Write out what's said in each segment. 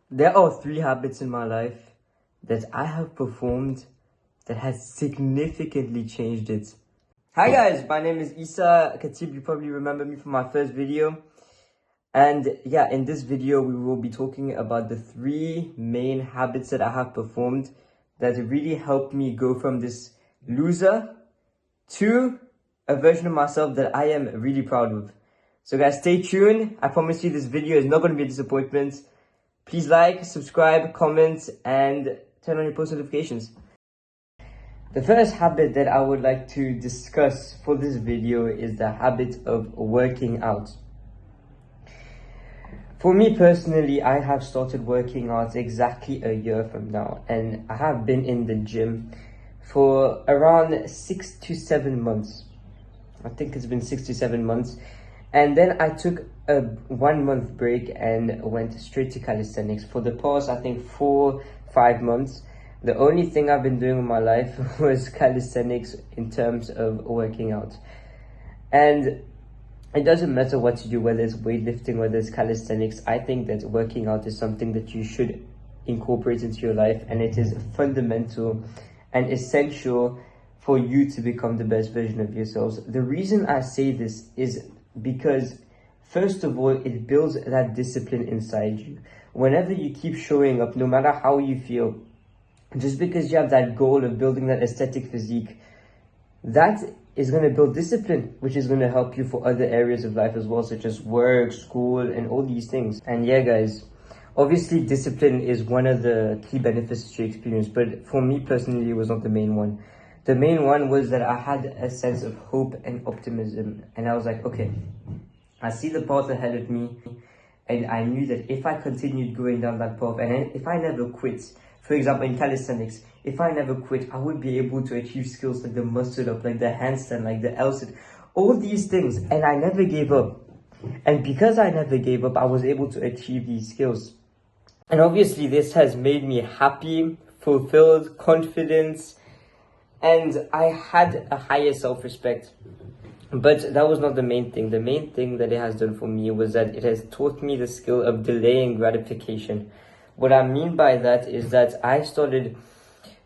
There are 3 habits in my life that I have performed that has significantly changed it. Hi guys, my name is Isa Khatib. You probably remember me from my first video. And yeah, in this video, we will be talking about the 3 main habits that I have performed that really helped me go from this loser to a version of myself that I am really proud of. So guys, stay tuned. I promise you this video is not going to be a disappointment. Please like, subscribe, comment, and turn on your post notifications. The first habit that I would like to discuss for this video is the habit of working out. For me personally, I have started working out exactly a year from now, and I have been in the gym for around 6 to 7 months. I think it's been 6 to 7 months. And then I took a 1-month break and went straight to calisthenics. For the past, I think 4-5 months, the only thing I've been doing in my life was calisthenics in terms of working out. And it doesn't matter what you do, whether it's weightlifting, whether it's calisthenics. I think that working out is something that you should incorporate into your life, and it is fundamental and essential for you to become the best version of yourselves. The reason I say this is because, first of all, it builds that discipline inside you. Whenever you keep showing up, no matter how you feel, just because you have that goal of building that aesthetic physique, that is going to build discipline, which is going to help you for other areas of life as well, such as work, school, and all these things. And yeah, guys, obviously discipline is one of the key benefits to your experience, but for me personally, it was not the main one. The main one was that I had a sense of hope and optimism, and I was like, okay, I see the path ahead of me, and I knew that if I continued going down that path, and if I never quit, for example, in calisthenics, if I never quit, I would be able to achieve skills like the muscle up, like the handstand, like the L-sit, all these things, and I never gave up. And because I never gave up, I was able to achieve these skills. And obviously, this has made me happy, fulfilled, confident, and I had a higher self-respect. But that was not the main thing. The main thing that it has done for me was that it has taught me the skill of delaying gratification. What I mean by that is that I started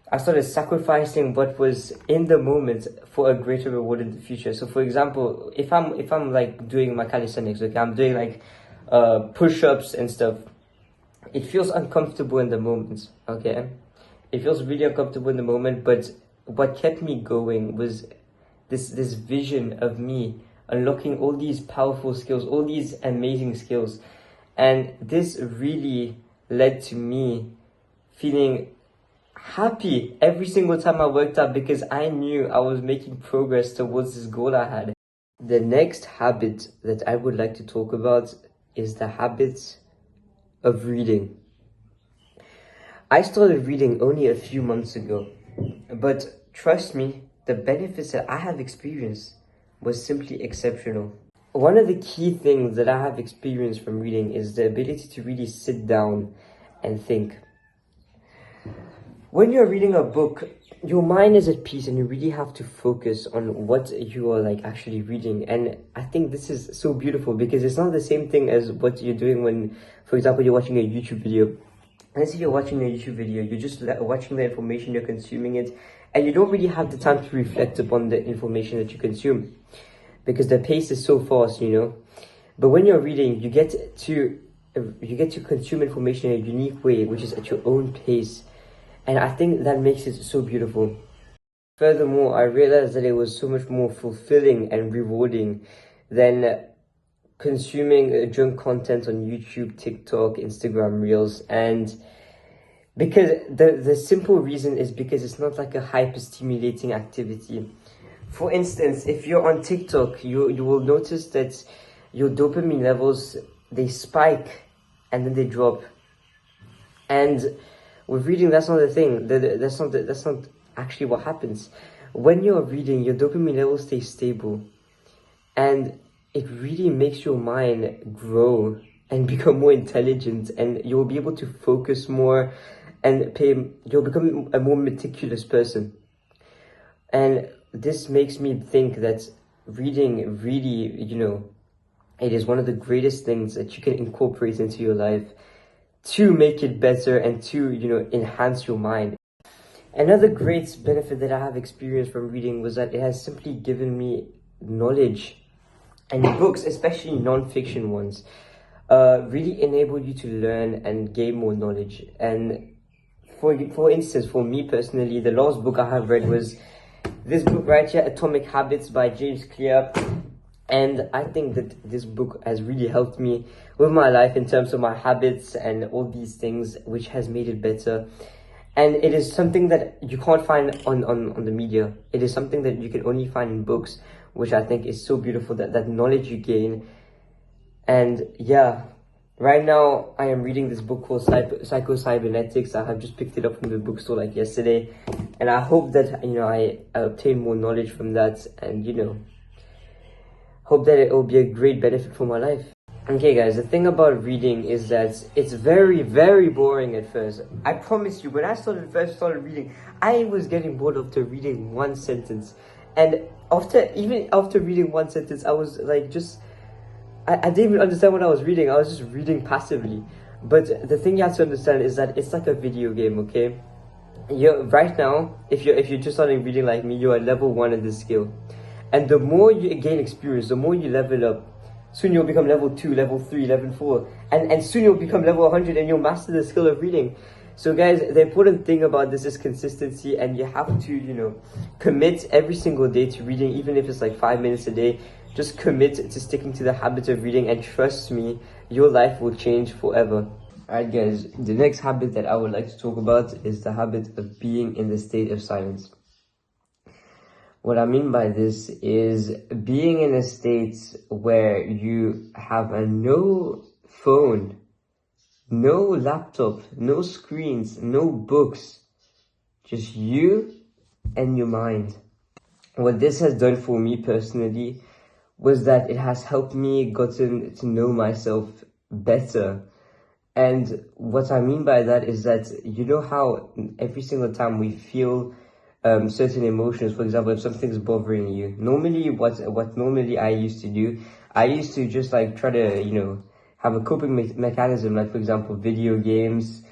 sacrificing what was in the moment for a greater reward in the future. So for example, if I'm like doing my calisthenics, okay, I'm doing like push-ups and stuff, it feels uncomfortable in the moment, okay? It feels really uncomfortable in the moment, but what kept me going was this vision of me unlocking all these powerful skills, all these amazing skills. And this really led to me feeling happy every single time I worked out, because I knew I was making progress towards this goal I had. The next habit that I would like to talk about is the habit of reading. I started reading only a few months ago, but trust me, the benefits that I have experienced was simply exceptional. One of the key things that I have experienced from reading is the ability to really sit down and think. When you're reading a book, your mind is at peace and you really have to focus on what you are like actually reading. And I think this is so beautiful because it's not the same thing as what you're doing when, for example, you're watching a YouTube video. Let's say you're watching a YouTube video, you're just watching the information, you're consuming it, and you don't really have the time to reflect upon the information that you consume because the pace is so fast, you know. But when you're reading, you get to consume information in a unique way, which is at your own pace. And I think that makes it so beautiful. Furthermore, I realized that it was so much more fulfilling and rewarding than consuming junk content on YouTube, TikTok, Instagram Reels. And because the simple reason is because it's not like a hyper-stimulating activity. For instance, if you're on TikTok, you will notice that your dopamine levels, they spike and then they drop. And with reading, that's not the thing. That's not actually what happens. When you're reading, your dopamine levels stay stable, and it really makes your mind grow and become more intelligent, and you'll be able to focus more and you'll become a more meticulous person. And this makes me think that reading really, it is one of the greatest things that you can incorporate into your life. to make it better and to, enhance your mind. Another great benefit that I have experienced from reading was that it has simply given me knowledge, and books, especially non-fiction ones, really enable you to learn and gain more knowledge. And for instance, for me personally, the last book I have read was this book right here, Atomic Habits by James Clear. And I think that this book has really helped me with my life in terms of my habits and all these things, which has made it better. And it is something that you can't find on the media. It is something that you can only find in books, which I think is so beautiful, that knowledge you gain. And yeah, right now I am reading this book called Psycho-Cybernetics. I have just picked it up from the bookstore like yesterday. And I hope that, I obtain more knowledge from that, and, hope that it will be a great benefit for my life. Okay guys, the thing about reading is that it's very, very boring at first. I promise you, when I first started reading, I was getting bored after reading one sentence. And even after reading one sentence, I was like I didn't even understand what I was reading. I was just reading passively. But the thing you have to understand is that it's like a video game, okay? Right now, if you're just starting reading like me, you're at level 1 in this skill. And the more you gain experience, the more you level up. Soon you'll become level 2, level 3, level 4. And soon you'll become level 100 and you'll master the skill of reading. So guys, the important thing about this is consistency, and you have to, commit every single day to reading, even if it's like 5 minutes a day. Just commit to sticking to the habit of reading, and trust me, your life will change forever. Alright guys, the next habit that I would like to talk about is the habit of being in the state of silence. What I mean by this is being in a state where you have no phone, no laptop, no screens, no books, just you and your mind. What this has done for me personally was that it has helped me gotten to know myself better. And what I mean by that is that, how every single time we feel certain emotions, for example, if something's bothering you, normally what normally I used to do, I used to just like try to, have a coping mechanism, like for example, video games,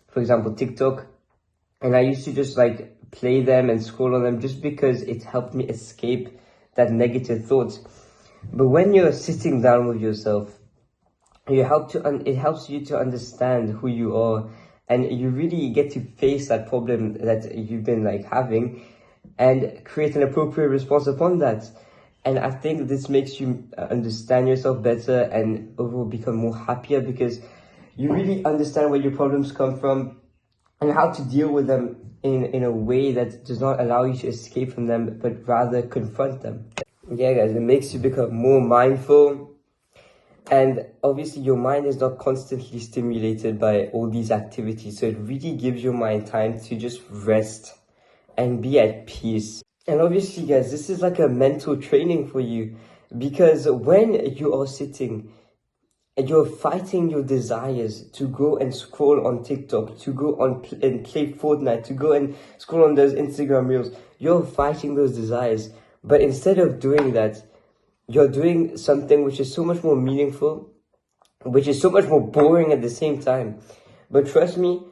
for example, TikTok. And I used to just like play them and scroll on them just because it helped me escape that negative thoughts. But when you're sitting down with yourself, it helps you to understand who you are, and you really get to face that problem that you've been like having and create an appropriate response upon that. And I think this makes you understand yourself better and overall become more happier, because you really understand where your problems come from and how to deal with them in a way that does not allow you to escape from them, but rather confront them. Yeah guys, it makes you become more mindful. And obviously your mind is not constantly stimulated by all these activities. So it really gives your mind time to just rest and be at peace. And obviously guys, this is like a mental training for you, because when you are sitting and you're fighting your desires to go and scroll on TikTok, to go on and play Fortnite, to go and scroll on those Instagram reels, you're fighting those desires. But instead of doing that, you're doing something which is so much more meaningful, which is so much more boring at the same time. But trust me,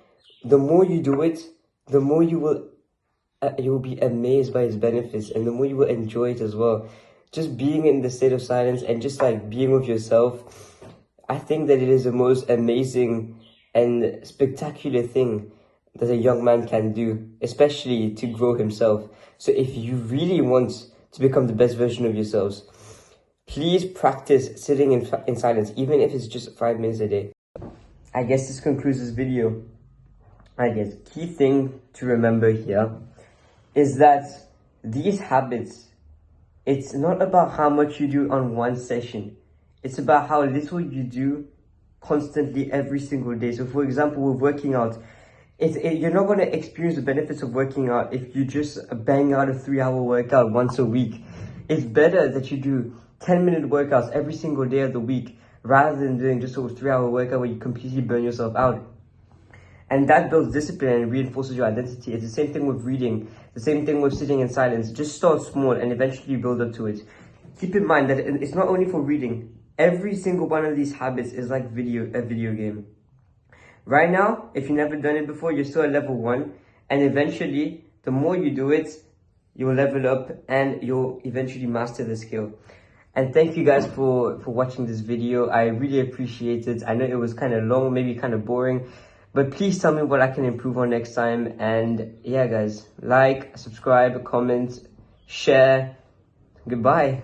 the more you do it, the more you will be amazed by its benefits, and the more you will enjoy it as well. Just being in the state of silence and just like being with yourself, I think that it is the most amazing and spectacular thing that a young man can do, especially to grow himself. So if you really want to become the best version of yourselves, please practice sitting in silence, even if it's just 5 minutes a day. I guess this concludes this video. I guess key thing to remember here is that these habits, it's not about how much you do on one session. It's about how little you do constantly every single day. So for example, with working out, you're not going to experience the benefits of working out if you just bang out a 3-hour workout once a week. It's better that you do 10-minute workouts every single day of the week, rather than doing just a 3-hour workout where you completely burn yourself out. And that builds discipline and reinforces your identity. It's the same thing with reading, the same thing with sitting in silence. Just start small and eventually build up to it. Keep in mind that it's not only for reading. Every single one of these habits is like a video game. Right now, if you've never done it before, you're still at level 1. And eventually, the more you do it, you'll level up and you'll eventually master the skill. And thank you guys for watching this video. I really appreciate it. I know it was kind of long, maybe kind of boring, but please tell me what I can improve on next time. And yeah, guys, like, subscribe, comment, share. Goodbye.